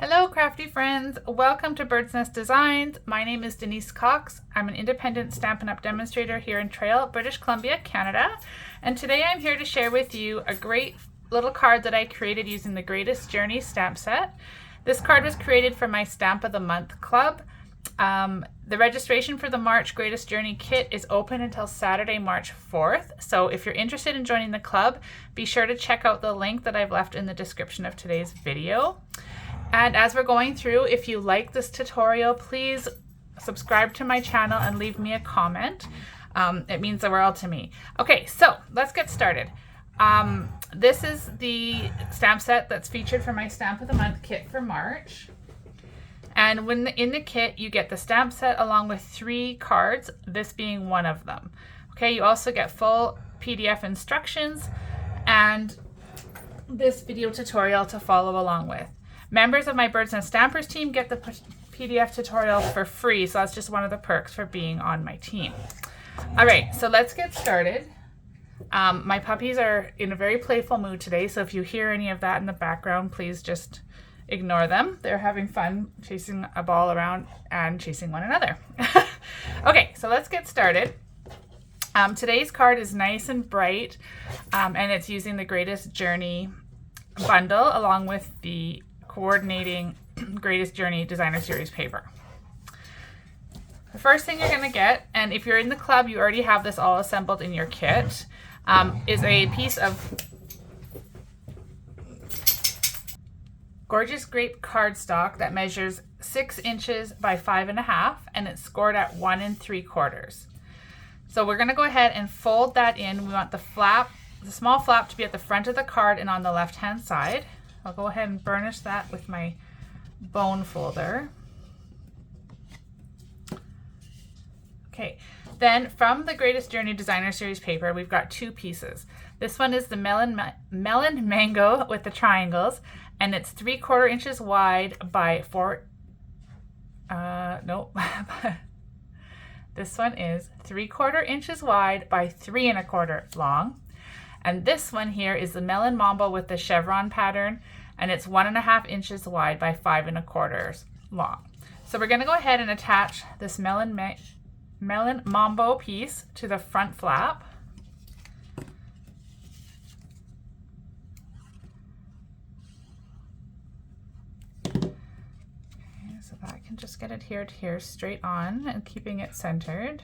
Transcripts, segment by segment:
Hello crafty friends, welcome to Bird's Nest Designs. My name is Denise Cox. I'm an independent Stampin' Up! Demonstrator here in Trail, British Columbia, Canada. And today I'm here to share with you a great little card that I created using the Greatest Journey stamp set. This card was created for my Stamp of the Month club. The registration for the March Greatest Journey kit is open until Saturday, March 4th. So if you're interested in joining the club, be sure to check out the link that I've left in the description of today's video. And as we're going through, if you like this tutorial, please subscribe to my channel and leave me a comment. It means the world to me. Okay, so let's get started. This is the stamp set that's featured for my Stamp of the Month kit for March. And in the kit, you get the stamp set along with 3 cards, this being one of them. Okay, you also get full PDF instructions and this video tutorial to follow along with. Members of my Bird's Nest Stampers team get the PDF tutorial for free, so that's just one of the perks for being on my team. All right, so let's get started. My puppies are in a very playful mood today, so if you hear any of that in the background, please just ignore them. They're having fun chasing a ball around and chasing one another. Okay, so let's get started. Today's card is nice and bright, and it's using the Greatest Journey bundle along with the coordinating Greatest Journey Designer Series paper. The first thing you're going to get, and if you're in the club, you already have this all assembled in your kit, is a piece of gorgeous grape cardstock that measures 6 inches by 5.5, and it's scored at 1 3/4. So we're going to go ahead and fold that in. We want the small flap to be at the front of the card and on the left hand side. I'll go ahead and burnish that with my bone folder. Okay, then from the Greatest Journey Designer Series paper, we've got 2 pieces. This one is the melon mango with the triangles, and it's 3/4 inches wide by 4. This one is 3/4 inches wide by 3.25 long. And this one here is the melon mambo with the chevron pattern, and it's 1.5 inches wide by 5.25 long. So we're going to go ahead and attach this melon mambo piece to the front flap. Okay, so that I can just get it here straight on and keeping it centered.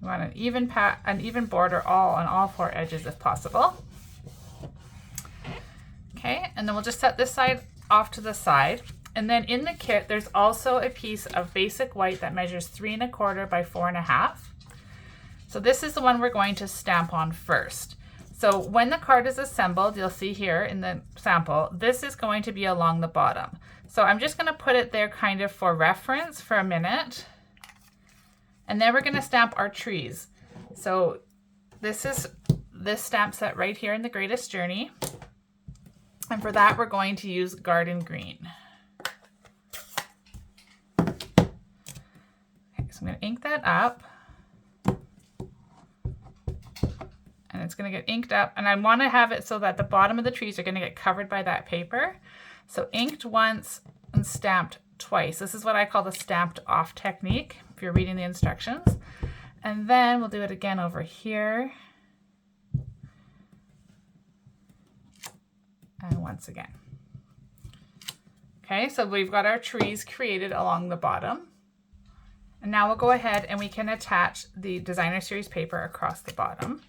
We want an even border on all 4 edges if possible. Okay, and then we'll just set this side off to the side. And then in the kit, there's also a piece of basic white that measures 3.25 by 4.5. So this is the one we're going to stamp on first. So when the card is assembled, you'll see here in the sample, this is going to be along the bottom. So I'm just going to put it there kind of for reference for a minute. And then we're going to stamp our trees. So this is this stamp set right here in the Greatest Journey. And for that, we're going to use Garden Green. Okay, so I'm going to ink that up. And it's going to get inked up. And I want to have it so that the bottom of the trees are going to get covered by that paper. So inked once and stamped twice. This is what I call the stamped off technique, if you're reading the instructions. And then we'll do it again over here. And once again. Okay, so we've got our trees created along the bottom. And now we'll go ahead and we can attach the Designer Series paper across the bottom.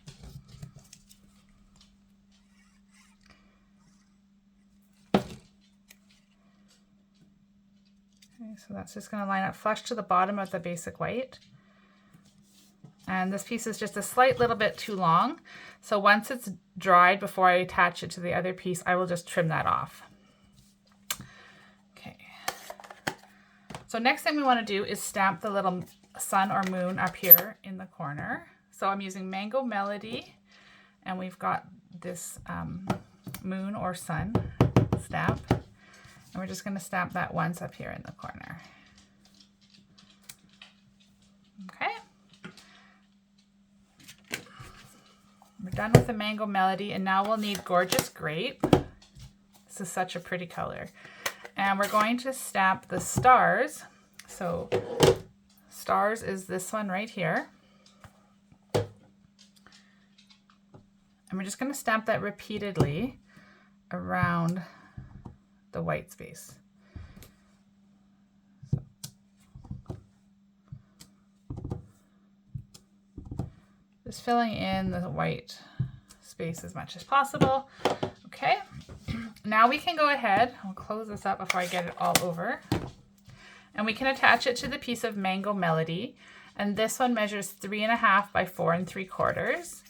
So that's just going to line up flush to the bottom of the basic white. And this piece is just a slight little bit too long. So once it's dried, before I attach it to the other piece, I will just trim that off. Okay. So next thing we want to do is stamp the little sun or moon up here in the corner. So I'm using Mango Melody, and we've got this moon or sun stamp. And we're just going to stamp that once up here in the corner. Okay. We're done with the Mango Melody, and now we'll need Gorgeous Grape. This is such a pretty color. And we're going to stamp the stars. So stars is this one right here. And we're just going to stamp that repeatedly around the white space. Just filling in the white space as much as possible. Okay, now we can go ahead, I'll close this up before I get it all over. And we can attach it to the piece of Mango Melody. And this one measures 3.5 by 4 3/4.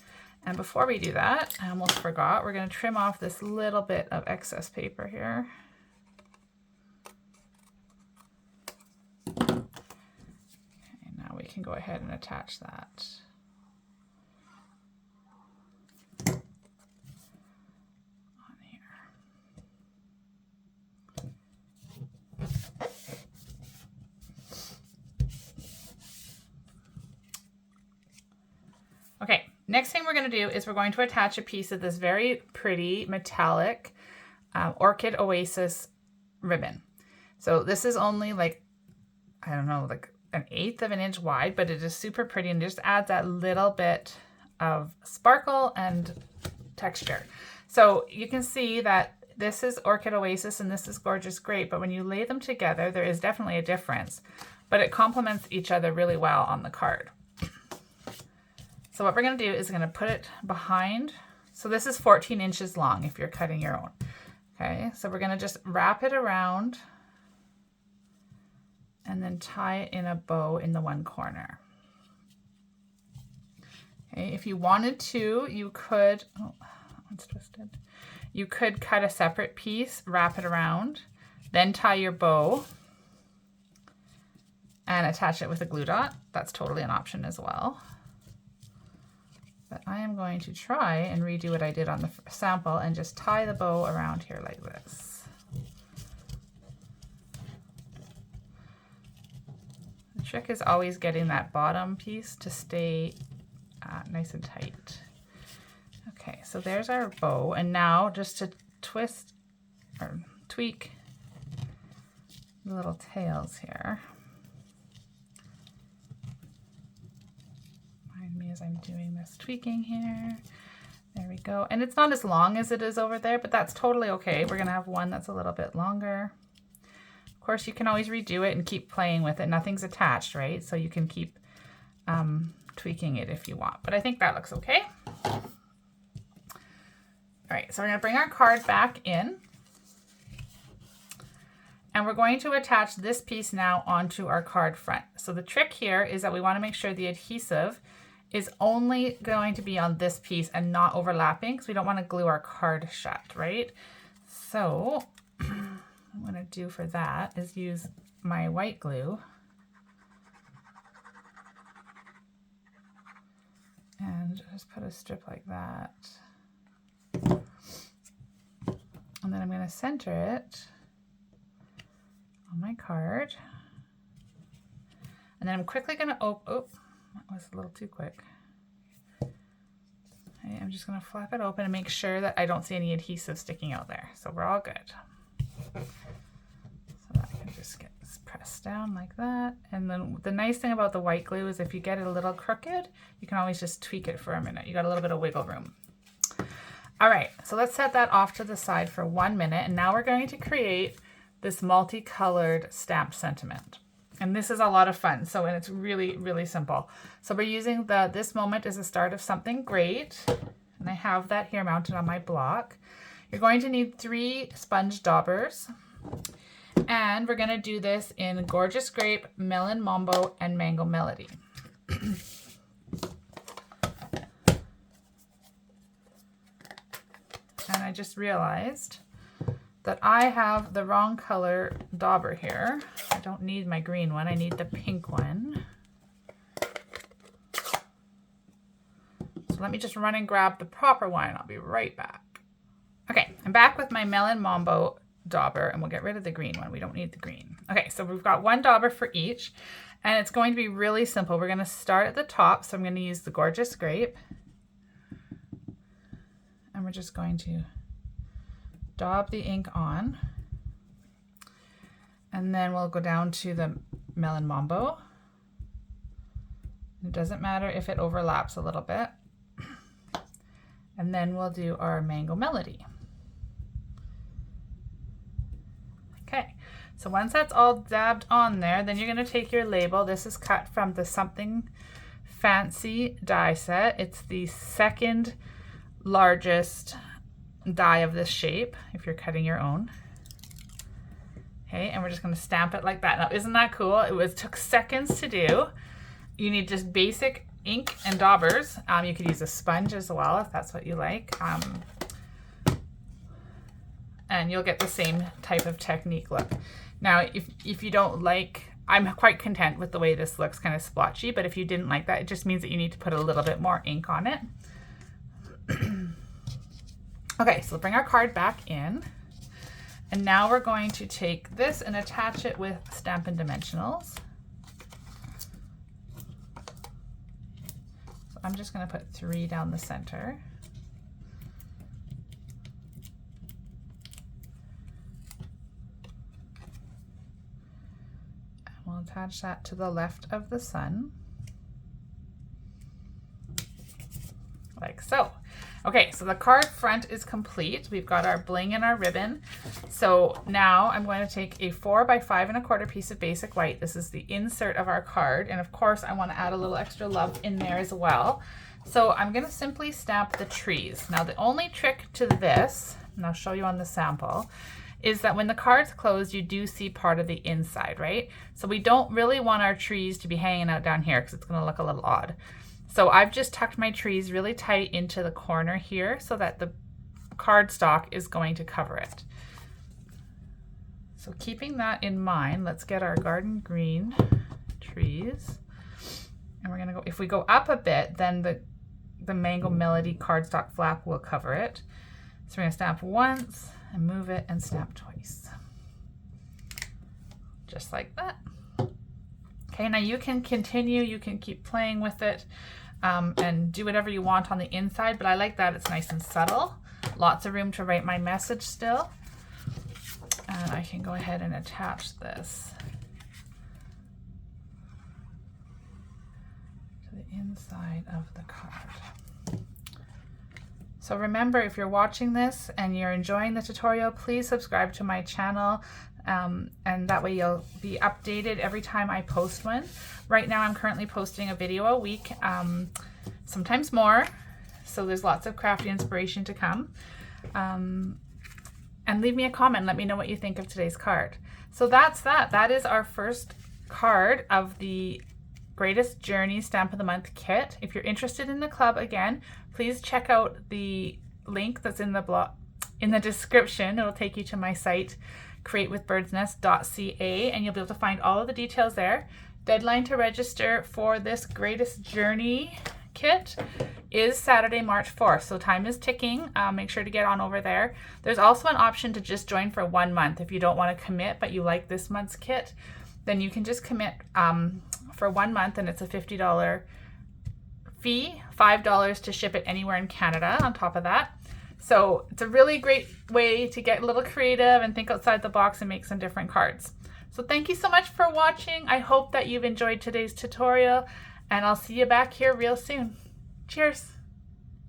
And before we do that, I almost forgot, we're going to trim off this little bit of excess paper here. Okay, now we can go ahead and attach that. On here. Okay. Next thing we're going to do is we're going to attach a piece of this very pretty metallic Orchid Oasis ribbon. So this is only like, I don't know, like 1/8 of an inch wide, but it is super pretty and just adds that little bit of sparkle and texture. So you can see that this is Orchid Oasis and this is Gorgeous Grape, but when you lay them together, there is definitely a difference, but it complements each other really well on the card. So what we're going to do is going to put it behind. So this is 14 inches long if you're cutting your own. Okay, so we're going to just wrap it around and then tie it in a bow in the one corner. Okay, if you wanted to, you could, oh, it's twisted. You could cut a separate piece, wrap it around, then tie your bow and attach it with a glue dot. That's totally an option as well. But I am going to try and redo what I did on the sample and just tie the bow around here like this. The trick is always getting that bottom piece to stay nice and tight. Okay, so there's our bow. And now just to twist or tweak the little tails here. Me as I'm doing this tweaking here. There we go. And it's not as long as it is over there, but that's totally okay. We're going to have one that's a little bit longer. Of course, you can always redo it and keep playing with it. Nothing's attached, right? So you can keep tweaking it if you want. But I think that looks okay. All right, so we're going to bring our card back in. And we're going to attach this piece now onto our card front. So the trick here is that we want to make sure the adhesive is only going to be on this piece and not overlapping because we don't want to glue our card shut, right? So what I'm going to do for that is use my white glue and just put a strip like that. And then I'm going to center it on my card. And then I'm quickly going to that was a little too quick. Okay, I'm just going to flap it open and make sure that I don't see any adhesive sticking out there. So we're all good. So that can just get pressed down like that. And then the nice thing about the white glue is if you get it a little crooked, you can always just tweak it for a minute. You got a little bit of wiggle room. All right, so let's set that off to the side for 1 minute. And now we're going to create this multicolored stamped sentiment. And this is a lot of fun. So, and it's really, really simple. So we're using this moment as the start of something great. And I have that here mounted on my block. You're going to need 3 sponge daubers. And we're going to do this in Gorgeous Grape, Melon Mambo, and Mango Melody. And I just realized that I have the wrong color dauber here. I don't need my green one, I need the pink one. So let me just run and grab the proper one. I'll be right back. Okay, I'm back with my Melon Mambo dauber and we'll get rid of the green one. We don't need the green. Okay, so we've got 1 dauber for each and it's going to be really simple. We're gonna start at the top. So I'm gonna use the Gorgeous Grape and we're just going to Daub the ink on. And then we'll go down to the Melon Mambo. It doesn't matter if it overlaps a little bit. And then we'll do our Mango Melody. Okay, so once that's all dabbed on there, then you're going to take your label. This is cut from the Something Fancy die set. It's the second largest die of this shape if you're cutting your own. Okay, and we're just going to stamp it like that. Now, isn't that cool? It took seconds to do. You need just basic ink and daubers. You could use a sponge as well if that's what you like. And you'll get the same type of technique look. Now, if you don't like, I'm quite content with the way this looks, kind of splotchy, but if you didn't like that, it just means that you need to put a little bit more ink on it. Okay, so we'll bring our card back in. And now we're going to take this and attach it with Stampin' Dimensionals. So I'm just going to put 3 down the center. And we'll attach that to the left of the sun. Like so. Okay, so the card front is complete. We've got our bling and our ribbon. So now I'm going to take a 4 by 5 1/4 piece of basic white. This is the insert of our card. And of course, I want to add a little extra love in there as well. So I'm going to simply stamp the trees. Now, the only trick to this, and I'll show you on the sample, is that when the card's closed, you do see part of the inside, right? So we don't really want our trees to be hanging out down here because it's going to look a little odd. So I've just tucked my trees really tight into the corner here so that the cardstock is going to cover it. So keeping that in mind, let's get our garden green trees. And we're gonna go, if we go up a bit, then the Mango Melody cardstock flap will cover it. So we're gonna stamp once and move it and stamp twice. Just like that. Okay, now you can continue, you can keep playing with it and do whatever you want on the inside, but I like that it's nice and subtle. Lots of room to write my message still. And I can go ahead and attach this to the inside of the card. So remember, if you're watching this and you're enjoying the tutorial, please subscribe to my channel. And that way you'll be updated every time I post one. Right now I'm currently posting a video a week, sometimes more, so there's lots of crafty inspiration to come. And leave me a comment, let me know what you think of today's card. So that's that. That is our first card of the Greatest Journey Stamp of the Month kit. If you're interested in the club, again, please check out the link that's in the blog, in the description. It'll take you to my site, createwithbirdsnest.ca, and you'll be able to find all of the details there. Deadline to register for this Greatest Journey kit is Saturday, March 4th, so time is ticking. Make sure to get on over there. There's also an option to just join for 1 month. If you don't want to commit but you like this month's kit, then you can just commit for 1 month, and it's a $50 fee, $5 to ship it anywhere in Canada on top of that. So it's a really great way to get a little creative and think outside the box and make some different cards. So thank you so much for watching. I hope that you've enjoyed today's tutorial, and I'll see you back here real soon. Cheers.